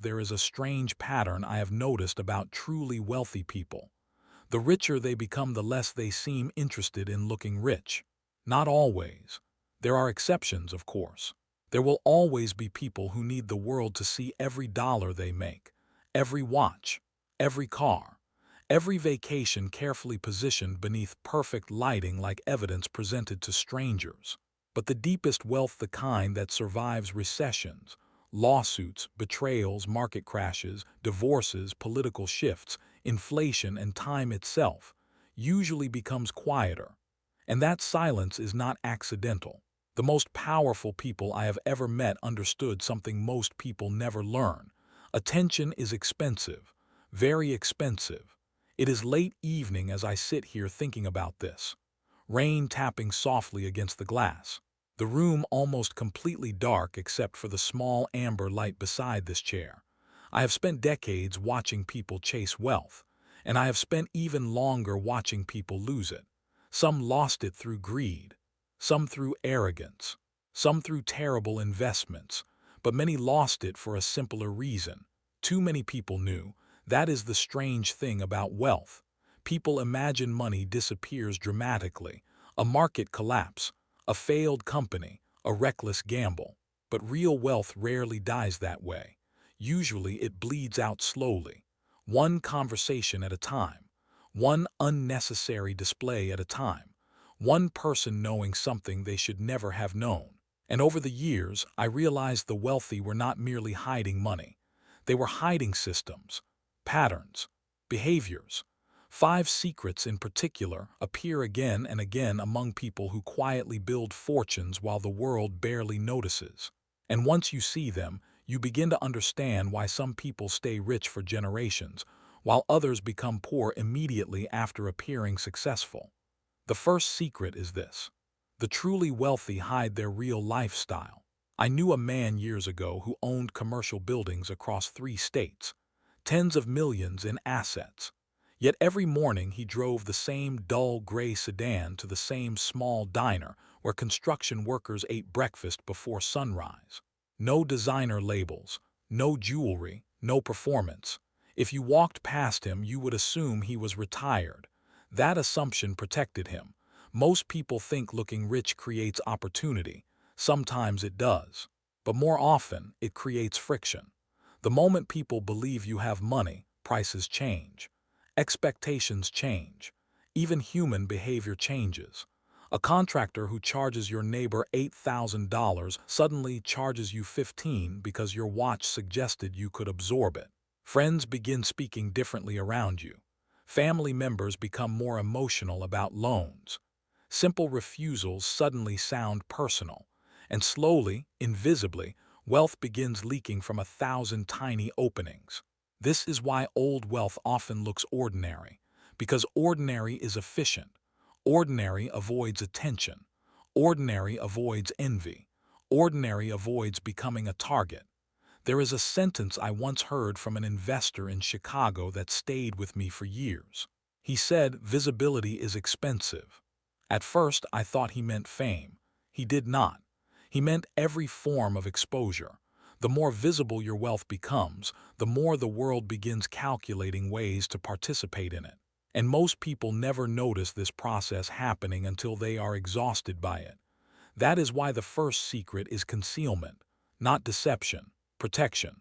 There is a strange pattern I have noticed about truly wealthy people. The richer they become, the less they seem interested in looking rich. Not always. There are exceptions, of course. There will always be people who need the world to see every dollar they make, every watch, every car, every vacation carefully positioned beneath perfect lighting like evidence presented to strangers. But the deepest wealth, the kind that survives recessions, lawsuits, betrayals, market crashes, divorces, political shifts, inflation, and time itself, usually becomes quieter. And that silence is not accidental. The most powerful people I have ever met understood something most people never learn. Attention is expensive, very expensive. It is late evening as I sit here thinking about this. Rain tapping softly against the glass. The room almost completely dark except for the small amber light beside this chair. I have spent decades watching people chase wealth, and I have spent even longer watching people lose it. Some lost it through greed, some through arrogance, some through terrible investments, but many lost it for a simpler reason. Too many people knew. That is the strange thing about wealth. People imagine money disappears dramatically, a market collapse, a failed company, a reckless gamble. But real wealth rarely dies that way. Usually it bleeds out slowly, one conversation at a time, one unnecessary display at a time, one person knowing something they should never have known. And over the years, I realized the wealthy were not merely hiding money. They were hiding systems, patterns, behaviors. Five secrets in particular appear again and again among people who quietly build fortunes while the world barely notices. And once you see them, you begin to understand why some people stay rich for generations, while others become poor immediately after appearing successful. The first secret is this: the truly wealthy hide their real lifestyle. I knew a man years ago who owned commercial buildings across 3 states, tens of millions in assets. Yet every morning he drove the same dull gray sedan to the same small diner where construction workers ate breakfast before sunrise. No designer labels, no jewelry, no performance. If you walked past him, you would assume he was retired. That assumption protected him. Most people think looking rich creates opportunity. Sometimes it does. But more often, it creates friction. The moment people believe you have money, prices change. Expectations change. Even human behavior changes. A contractor who charges your neighbor $8,000 suddenly charges you 15 because your watch suggested you could absorb it. Friends begin speaking differently around you. Family members become more emotional about loans. Simple refusals suddenly sound personal. And slowly, invisibly, wealth begins leaking from 1,000 tiny openings. This is why old wealth often looks ordinary, because ordinary is efficient. Ordinary avoids attention. Ordinary avoids envy. Ordinary avoids becoming a target. There is a sentence I once heard from an investor in Chicago that stayed with me for years. He said, "Visibility is expensive." At first, I thought he meant fame. He did not. He meant every form of exposure. The more visible your wealth becomes, the more the world begins calculating ways to participate in it. And most people never notice this process happening until they are exhausted by it. That is why the first secret is concealment, not deception, protection.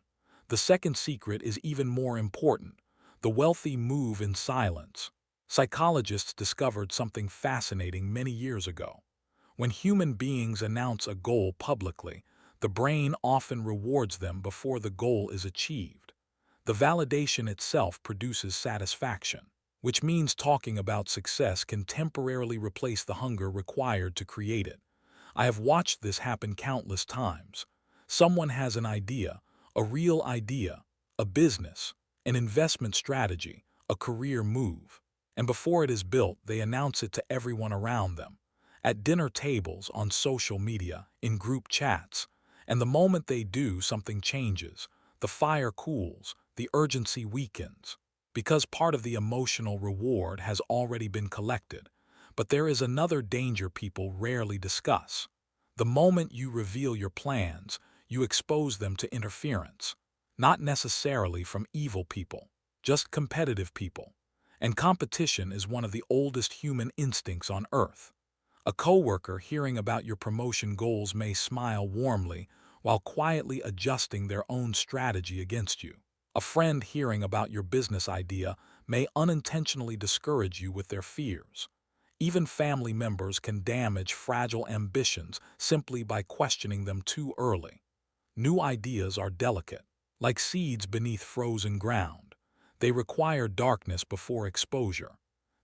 The second secret is even more important. The wealthy move in silence. Psychologists discovered something fascinating many years ago. When human beings announce a goal publicly, the brain often rewards them before the goal is achieved. The validation itself produces satisfaction, which means talking about success can temporarily replace the hunger required to create it. I have watched this happen countless times. Someone has an idea, a real idea, a business, an investment strategy, a career move. And before it is built, they announce it to everyone around them. At dinner tables, on social media, in group chats. And the moment they do, something changes. The fire cools, the urgency weakens. Because part of the emotional reward has already been collected. But there is another danger people rarely discuss. The moment you reveal your plans, you expose them to interference. not necessarily from evil people, just competitive people. And competition is one of the oldest human instincts on Earth. A coworker hearing about your promotion goals may smile warmly while quietly adjusting their own strategy against you. A friend hearing about your business idea may unintentionally discourage you with their fears. Even family members can damage fragile ambitions simply by questioning them too early. New ideas are delicate, like seeds beneath frozen ground. They require darkness before exposure.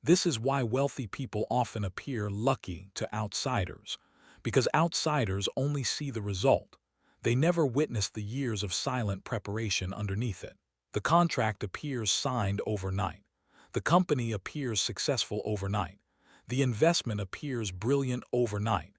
This is why wealthy people often appear lucky to outsiders, because outsiders only see the result. They never witness the years of silent preparation underneath it. The contract appears signed overnight. The company appears successful overnight. The investment appears brilliant overnight.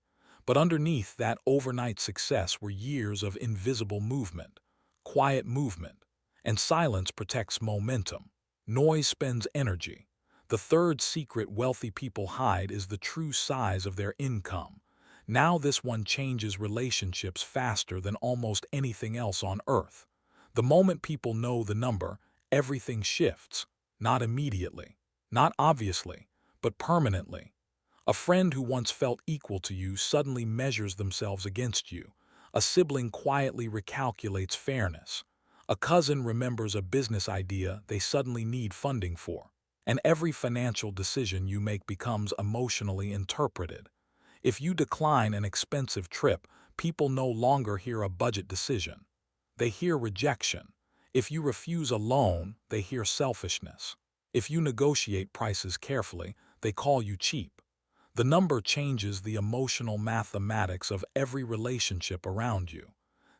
But underneath that overnight success were years of invisible movement, quiet movement, and silence protects momentum. Noise spends energy. The third secret wealthy people hide is the true size of their income. Now this one changes relationships faster than almost anything else on Earth. The moment people know the number, everything shifts. Not immediately, not obviously, but permanently. A friend who once felt equal to you suddenly measures themselves against you. A sibling quietly recalculates fairness. A cousin remembers a business idea they suddenly need funding for. And every financial decision you make becomes emotionally interpreted. If you decline an expensive trip, people no longer hear a budget decision. They hear rejection. If you refuse a loan, they hear selfishness. If you negotiate prices carefully, they call you cheap. The number changes the emotional mathematics of every relationship around you.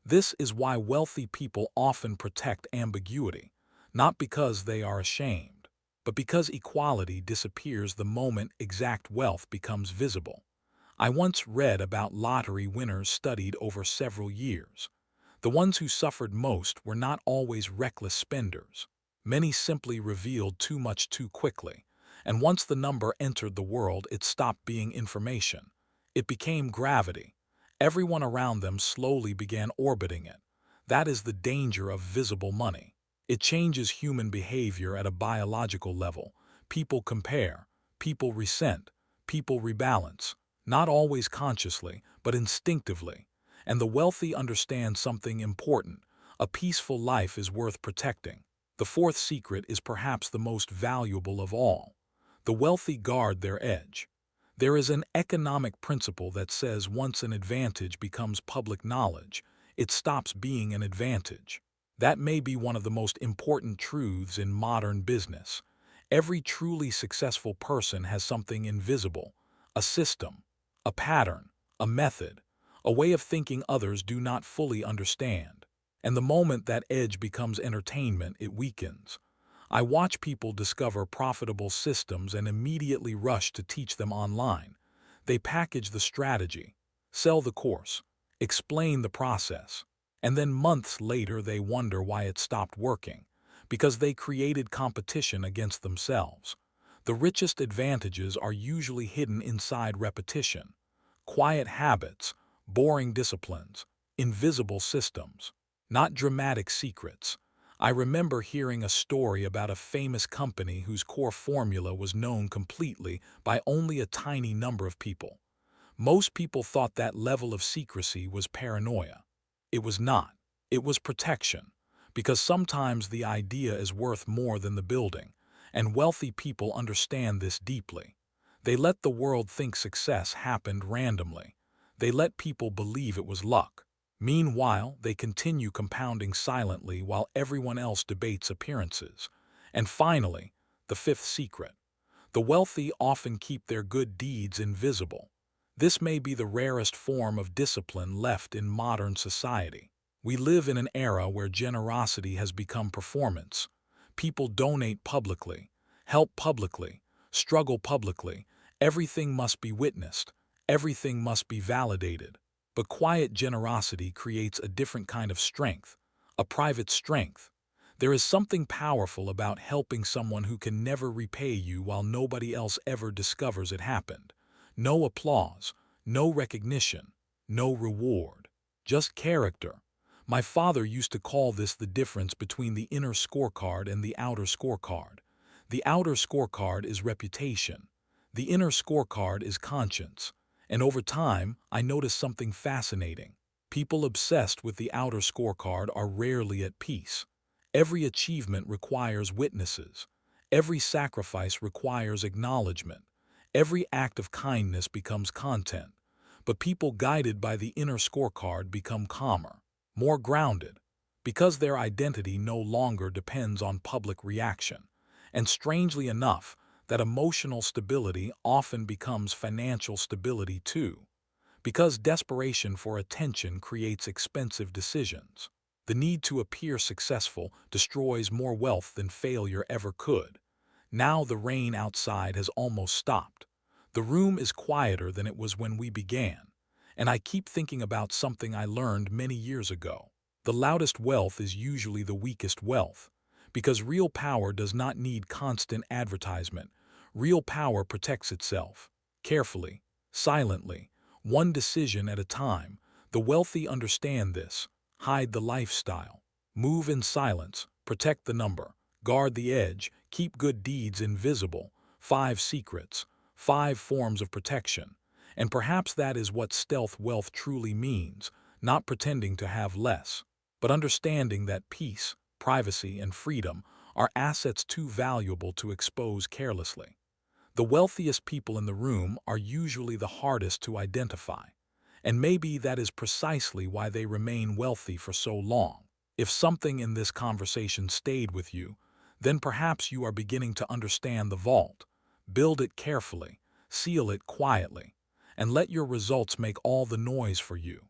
This is why wealthy people often protect ambiguity, not because they are ashamed, but because equality disappears the moment exact wealth becomes visible. I once read about lottery winners studied over several years. The ones who suffered most were not always reckless spenders. Many simply revealed too much too quickly. And once the number entered the world, it stopped being information. It became gravity. Everyone around them slowly began orbiting it. That is the danger of visible money. It changes human behavior at a biological level. People compare, people resent, people rebalance, not always consciously, but instinctively. And the wealthy understand something important. A peaceful life is worth protecting. The fourth secret is perhaps the most valuable of all. The wealthy guard their edge. There is an economic principle that says once an advantage becomes public knowledge, it stops being an advantage. That may be one of the most important truths in modern business. Every truly successful person has something invisible, a system, a pattern, a method, a way of thinking others do not fully understand. And the moment that edge becomes entertainment, it weakens. I watch people discover profitable systems and immediately rush to teach them online. They package the strategy, sell the course, explain the process, and then months later they wonder why it stopped working, because they created competition against themselves. The richest advantages are usually hidden inside repetition, quiet habits, boring disciplines, invisible systems, not dramatic secrets. I remember hearing a story about a famous company whose core formula was known completely by only a tiny number of people. Most people thought that level of secrecy was paranoia. It was not. It was protection. Because sometimes the idea is worth more than the building, and wealthy people understand this deeply. They let the world think success happened randomly. They let people believe it was luck. Meanwhile, they continue compounding silently while everyone else debates appearances. And finally, the fifth secret. The wealthy often keep their good deeds invisible. This may be the rarest form of discipline left in modern society. We live in an era where generosity has become performance. People donate publicly, help publicly, struggle publicly. Everything must be witnessed. Everything must be validated. But quiet generosity creates a different kind of strength, a private strength. There is something powerful about helping someone who can never repay you while nobody else ever discovers it happened. No applause, no recognition, no reward, just character. My father used to call this the difference between the inner scorecard and the outer scorecard. The outer scorecard is reputation. The inner scorecard is conscience. And over time, I noticed something fascinating. People obsessed with the outer scorecard are rarely at peace. Every achievement requires witnesses. Every sacrifice requires acknowledgement. Every act of kindness becomes content. But people guided by the inner scorecard become calmer, more grounded, because their identity no longer depends on public reaction. And strangely enough, that emotional stability often becomes financial stability too, because desperation for attention creates expensive decisions. The need to appear successful destroys more wealth than failure ever could. Now the rain outside has almost stopped. The room is quieter than it was when we began, and I keep thinking about something I learned many years ago. The loudest wealth is usually the weakest wealth, because real power does not need constant advertisement. Real power protects itself, carefully, silently, one decision at a time. The wealthy understand this. Hide the lifestyle. Move in silence. Protect the number. Guard the edge. Keep good deeds invisible. 5 secrets. 5 forms of protection. And perhaps that is what stealth wealth truly means, not pretending to have less, but understanding that peace, privacy, and freedom are assets too valuable to expose carelessly. The wealthiest people in the room are usually the hardest to identify, and maybe that is precisely why they remain wealthy for so long. If something in this conversation stayed with you, then perhaps you are beginning to understand the vault. Build it carefully, seal it quietly, and let your results make all the noise for you.